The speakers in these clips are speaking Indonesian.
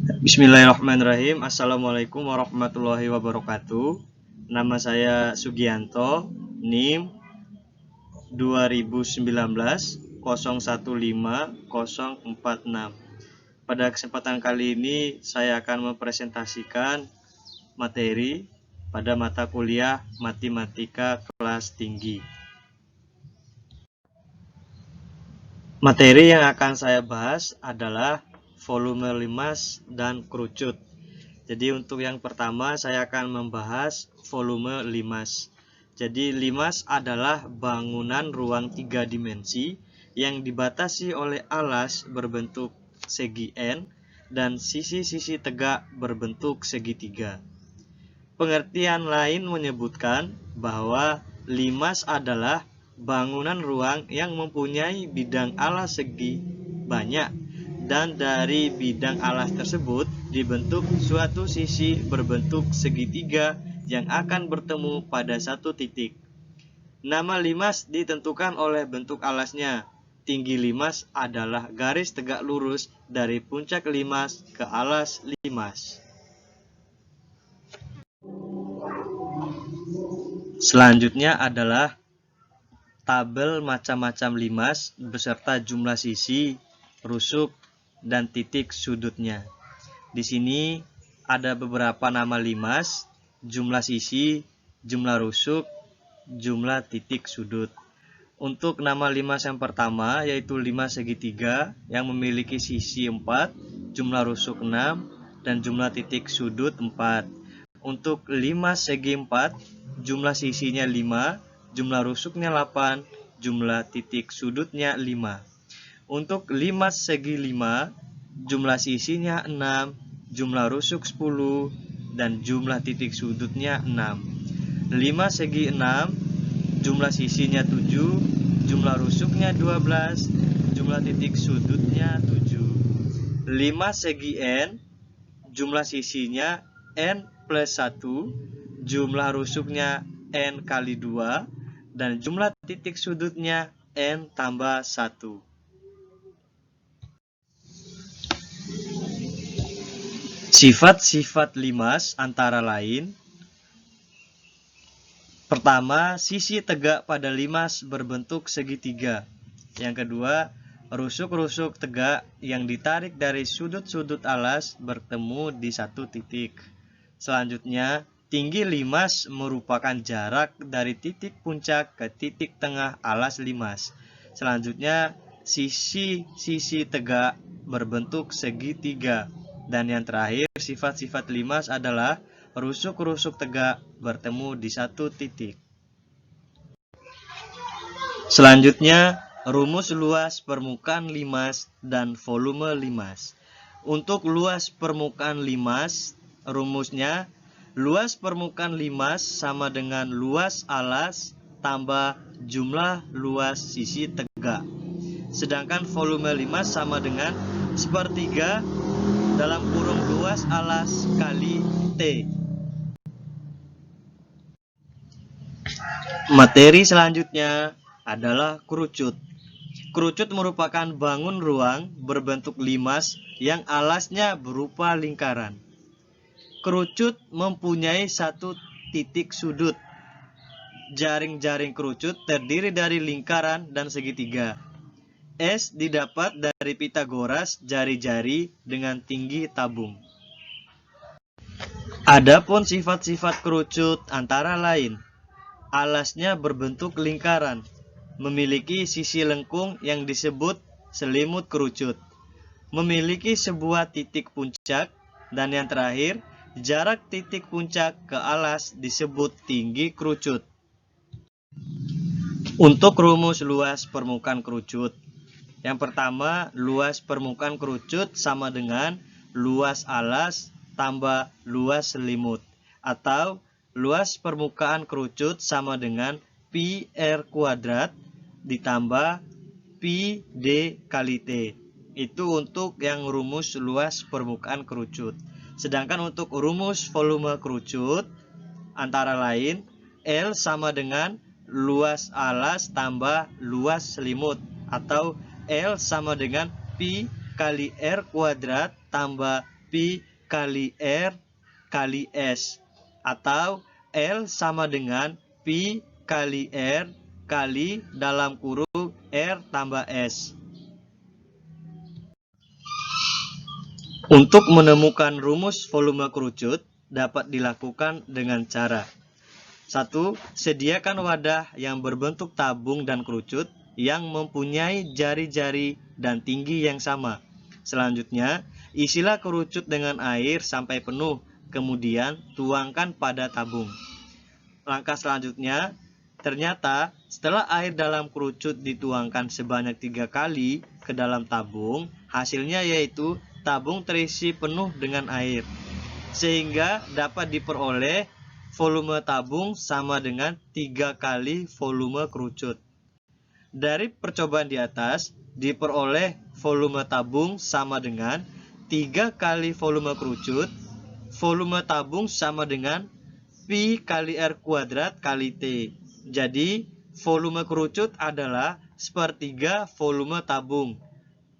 Bismillahirrahmanirrahim. Assalamualaikum warahmatullahi wabarakatuh. Nama saya Sugianto, NIM 2019 015046. Pada kesempatan kali ini saya akan mempresentasikan materi pada mata kuliah Matematika kelas tinggi. Materi yang akan saya bahas adalah volume limas dan kerucut. Jadi untuk yang pertama saya akan membahas volume limas. Jadi limas adalah bangunan ruang 3 dimensi yang dibatasi oleh alas berbentuk segi N dan sisi-sisi tegak berbentuk segitiga. Pengertian lain menyebutkan bahwa limas adalah bangunan ruang yang mempunyai bidang alas segi banyak, dan dari bidang alas tersebut dibentuk suatu sisi berbentuk segitiga yang akan bertemu pada satu titik. Nama limas ditentukan oleh bentuk alasnya. Tinggi limas adalah garis tegak lurus dari puncak limas ke alas limas. Selanjutnya adalah tabel macam-macam limas beserta jumlah sisi, rusuk, dan titik sudutnya. Di sini ada beberapa nama limas, jumlah sisi, jumlah rusuk, jumlah titik sudut. Untuk nama limas yang pertama yaitu limas segitiga yang memiliki sisi 4, jumlah rusuk 6, dan jumlah titik sudut 4. Untuk limas segi 4, jumlah sisinya 5, jumlah rusuknya 8, jumlah titik sudutnya 5. Untuk limas segi 5, jumlah sisinya 6, jumlah rusuk 10, dan jumlah titik sudutnya 6. Limas segi 6, jumlah sisinya 7, jumlah rusuknya 12, jumlah titik sudutnya 7. Limas segi N, jumlah sisinya N plus 1, jumlah rusuknya N kali 2, dan jumlah titik sudutnya N tambah 1. Sifat-sifat limas antara lain: pertama, sisi tegak pada limas berbentuk segitiga. Yang kedua, rusuk-rusuk tegak yang ditarik dari sudut-sudut alas bertemu di satu titik. Selanjutnya, tinggi limas merupakan jarak dari titik puncak ke titik tengah alas limas. Selanjutnya, sisi-sisi tegak berbentuk segitiga. Dan yang terakhir, sifat-sifat limas adalah rusuk-rusuk tegak bertemu di satu titik. Selanjutnya, rumus luas permukaan limas dan volume limas. Untuk luas permukaan limas, rumusnya luas permukaan limas sama dengan luas alas tambah jumlah luas sisi tegak. Sedangkan volume limas sama dengan sepertiga dalam kurung luas alas kali T. Materi selanjutnya adalah kerucut. Kerucut merupakan bangun ruang berbentuk limas yang alasnya berupa lingkaran. Kerucut mempunyai satu titik sudut. Jaring-jaring kerucut terdiri dari lingkaran dan segitiga. S didapat dari Pitagoras jari-jari dengan tinggi tabung. Adapun sifat-sifat kerucut antara lain: alasnya berbentuk lingkaran, memiliki sisi lengkung yang disebut selimut kerucut, memiliki sebuah titik puncak, dan yang terakhir, jarak titik puncak ke alas disebut tinggi kerucut. Untuk rumus luas permukaan kerucut, yang pertama, luas permukaan kerucut sama dengan luas alas tambah luas selimut, atau luas permukaan kerucut sama dengan pi R kuadrat ditambah pi D kali T. Itu untuk yang rumus luas permukaan kerucut. Sedangkan untuk rumus volume kerucut antara lain L sama dengan luas alas tambah luas selimut, atau L sama dengan pi kali R kuadrat tambah Pi kali R kali S, atau L sama dengan Pi kali R kali dalam kurung R tambah S. Untuk menemukan rumus volume kerucut dapat dilakukan dengan cara: 1. Sediakan wadah yang berbentuk tabung dan kerucut yang mempunyai jari-jari dan tinggi yang sama. Selanjutnya, isilah kerucut dengan air sampai penuh, kemudian tuangkan pada tabung. Langkah selanjutnya, ternyata setelah air dalam kerucut dituangkan sebanyak 3 kali ke dalam tabung, hasilnya yaitu tabung terisi penuh dengan air, sehingga dapat diperoleh volume tabung sama dengan 3 kali volume kerucut. Dari percobaan di atas, diperoleh volume tabung sama dengan 3 kali volume kerucut. Volume tabung sama dengan Pi kali R kuadrat kali T. Jadi, volume kerucut adalah sepertiga volume tabung.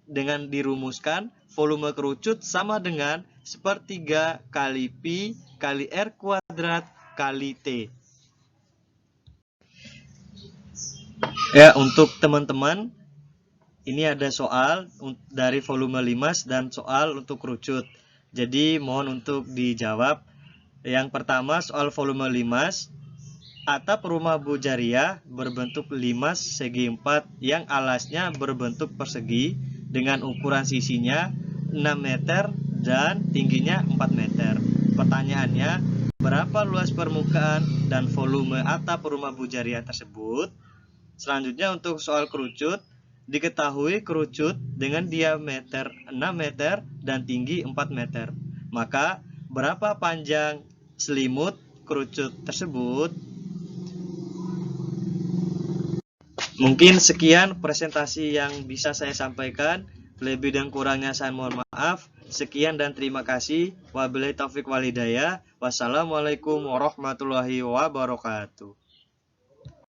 Dengan dirumuskan, volume kerucut sama dengan sepertiga kali Pi kali R kuadrat kali T. Ya, untuk teman-teman, ini ada soal dari volume limas dan soal untuk kerucut. Jadi, mohon untuk dijawab. Yang pertama, soal volume limas. Atap rumah Bu Jariah berbentuk limas segi 4 yang alasnya berbentuk persegi dengan ukuran sisinya 6 meter dan tingginya 4 meter. Pertanyaannya, berapa luas permukaan dan volume atap rumah Bu Jariah tersebut? Selanjutnya untuk soal kerucut, diketahui kerucut dengan diameter 6 meter dan tinggi 4 meter. Maka, berapa panjang selimut kerucut tersebut? Mungkin sekian presentasi yang bisa saya sampaikan. Lebih dan kurangnya saya mohon maaf. Sekian dan terima kasih. Wabillahi taufiq wal hidayah. Wassalamualaikum warahmatullahi wabarakatuh.